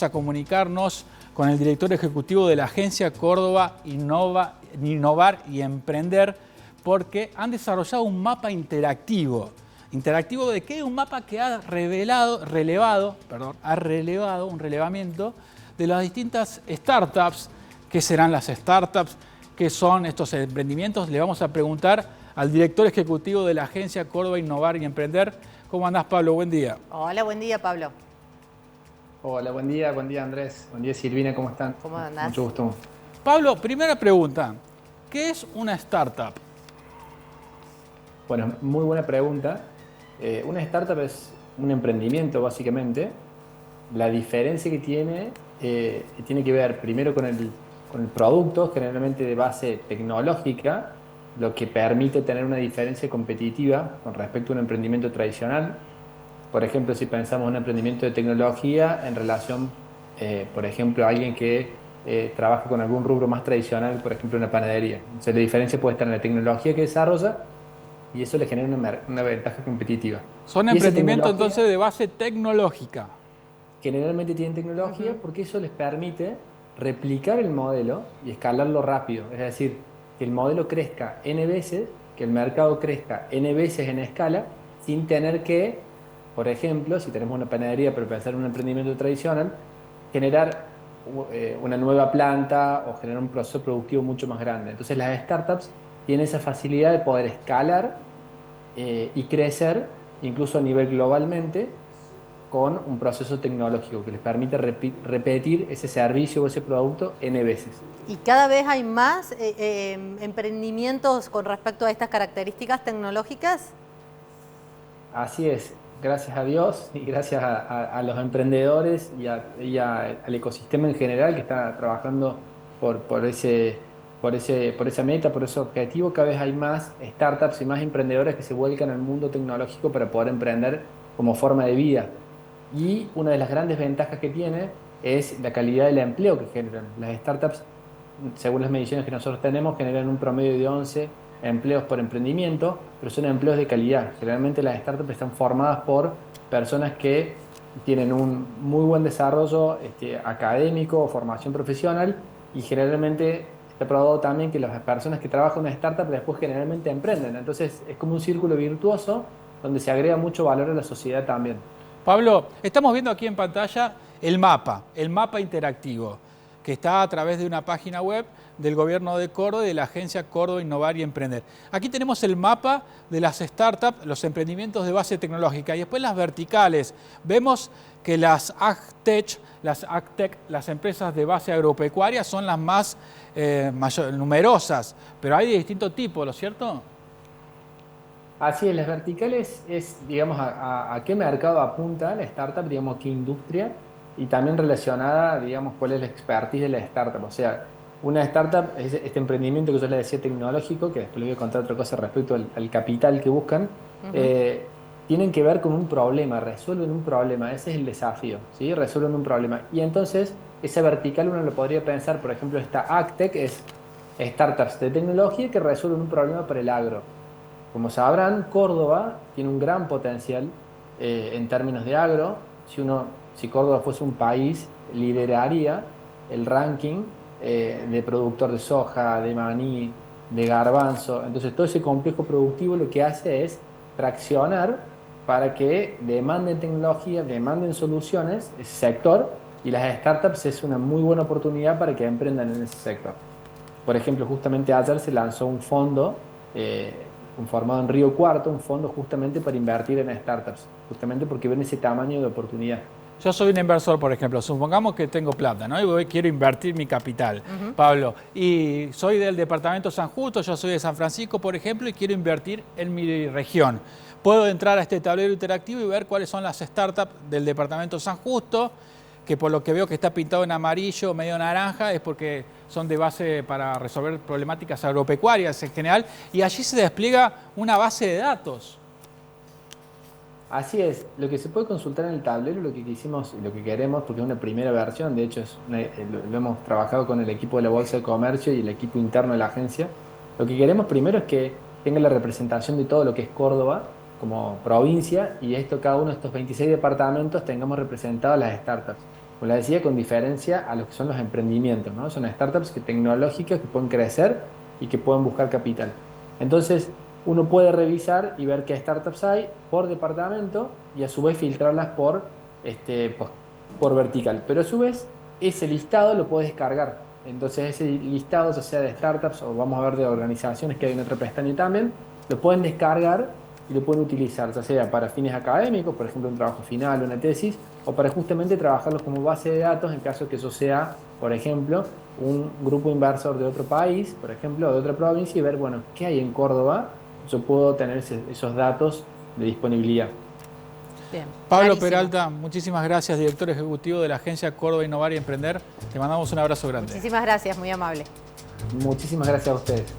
vamos a comunicarnos con el director ejecutivo de la Agencia Córdoba Innovar y Emprender, porque han desarrollado un mapa interactivo. ¿Interactivo de qué? Un mapa que ha relevado un relevamiento de las distintas startups. ¿Qué serán las startups? ¿Qué son estos emprendimientos? Le vamos a preguntar al director ejecutivo de la Agencia Córdoba Innovar y Emprender. ¿Cómo andás, Pablo? Buen día. Hola, buen día, Pablo. Hola, buen día Andrés, buen día Silvina, ¿cómo están? ¿Cómo andás? Mucho gusto. Pablo, primera pregunta, ¿qué es una startup? Bueno, muy buena pregunta. Una startup es un emprendimiento básicamente. La diferencia que tiene que ver primero con el producto, generalmente de base tecnológica, lo que permite tener una diferencia competitiva con respecto a un emprendimiento tradicional. Por ejemplo, si pensamos en un emprendimiento de tecnología en relación, por ejemplo, a alguien que trabaja con algún rubro más tradicional, por ejemplo, una panadería. Entonces, la diferencia puede estar en la tecnología que desarrolla y eso le genera una ventaja competitiva. Son Y esa emprendimientos tecnología entonces de base tecnológica. generalmente tienen tecnología porque eso les permite replicar el modelo y escalarlo rápido. Es decir, que el modelo crezca N veces, que el mercado crezca N veces en escala, sin tener que, por ejemplo, si tenemos una panadería, pero pensar en un emprendimiento tradicional, generar una nueva planta o generar un proceso productivo mucho más grande. Entonces las startups tienen esa facilidad de poder escalar y crecer, incluso a nivel globalmente, con un proceso tecnológico que les permite repetir ese servicio o ese producto N veces. ¿Y cada vez hay más emprendimientos con respecto a estas características tecnológicas? Así es, gracias a Dios y gracias a los emprendedores al ecosistema en general que está trabajando por esa meta, por ese objetivo. Cada vez hay más startups y más emprendedores que se vuelcan al mundo tecnológico para poder emprender como forma de vida. Y una de las grandes ventajas que tiene es la calidad del empleo que generan. Las startups, según las mediciones que nosotros tenemos, generan un promedio de 11 empleos por emprendimiento, pero son empleos de calidad. Generalmente las startups están formadas por personas que tienen un muy buen desarrollo académico o formación profesional, y generalmente está probado también que las personas que trabajan en una startup después generalmente emprenden. Entonces es como un círculo virtuoso donde se agrega mucho valor a la sociedad también. Pablo, estamos viendo aquí en pantalla el mapa interactivo, que está a través de una página web del Gobierno de Córdoba y de la Agencia Córdoba Innovar y Emprender. Aquí tenemos el mapa de las startups, los emprendimientos de base tecnológica, y después las verticales. Vemos que las AgTech, las empresas de base agropecuaria, son las más numerosas, pero hay de distinto tipo, ¿no es cierto? Así es, las verticales es, digamos, a qué mercado apunta la startup, digamos, qué industria, y también relacionada, digamos, cuál es la expertise de la startup. O sea, una startup es este emprendimiento que yo les decía tecnológico, que después les voy a contar otra cosa respecto al capital que buscan, tienen que ver con un problema, resuelven un problema, ese es el desafío, ¿sí? Resuelven un problema. Y entonces, esa vertical uno lo podría pensar, por ejemplo, esta AgTech es startups de tecnología que resuelven un problema para el agro. Como sabrán, Córdoba tiene un gran potencial en términos de agro. Si Córdoba fuese un país, lideraría el ranking de productor de soja, de maní, de garbanzo. Entonces, todo ese complejo productivo lo que hace es traccionar para que demanden tecnología, demanden soluciones, ese sector, y las startups es una muy buena oportunidad para que emprendan en ese sector. Por ejemplo, justamente ayer se lanzó un fondo conformado en Río Cuarto, un fondo justamente para invertir en startups, justamente porque ven ese tamaño de oportunidad. Yo soy un inversor, por ejemplo, supongamos que tengo plata, ¿no? Y quiero invertir mi capital, Pablo, y soy del departamento San Justo, yo soy de San Francisco, por ejemplo, y quiero invertir en mi región. Puedo entrar a este tablero interactivo y ver cuáles son las startups del departamento San Justo, que por lo que veo que está pintado en amarillo, medio naranja, es porque son de base para resolver problemáticas agropecuarias en general, y allí se despliega una base de datos. Así es, lo que se puede consultar en el tablero, lo que quisimos y lo que queremos, porque es una primera versión, de hecho lo hemos trabajado con el equipo de la Bolsa de Comercio y el equipo interno de la agencia. Lo que queremos primero es que tenga la representación de todo lo que es Córdoba como provincia, y cada uno de estos 26 departamentos tengamos representadas las startups. como les decía, con diferencia a lo que son los emprendimientos, ¿no? Son startups tecnológicas que pueden crecer y que pueden buscar capital. Entonces, uno puede revisar y ver qué startups hay por departamento y a su vez filtrarlas por vertical. Pero a su vez, ese listado lo puedes descargar. Entonces, ese listado, ya sea de startups o vamos a ver de organizaciones que hay en otra pestaña también, lo pueden descargar y lo pueden utilizar, ya sea para fines académicos, por ejemplo, un trabajo final o una tesis, o para justamente trabajarlos como base de datos en caso que eso sea, por ejemplo, un grupo inversor de otro país, por ejemplo, o de otra provincia, y ver, bueno, qué hay en Córdoba. Yo puedo tener esos datos de disponibilidad. Bien, Pablo clarísimo. Peralta, muchísimas gracias, director ejecutivo de la agencia Córdoba Innovar y Emprender. Te mandamos un abrazo grande. Muchísimas gracias, muy amable. Muchísimas gracias a ustedes.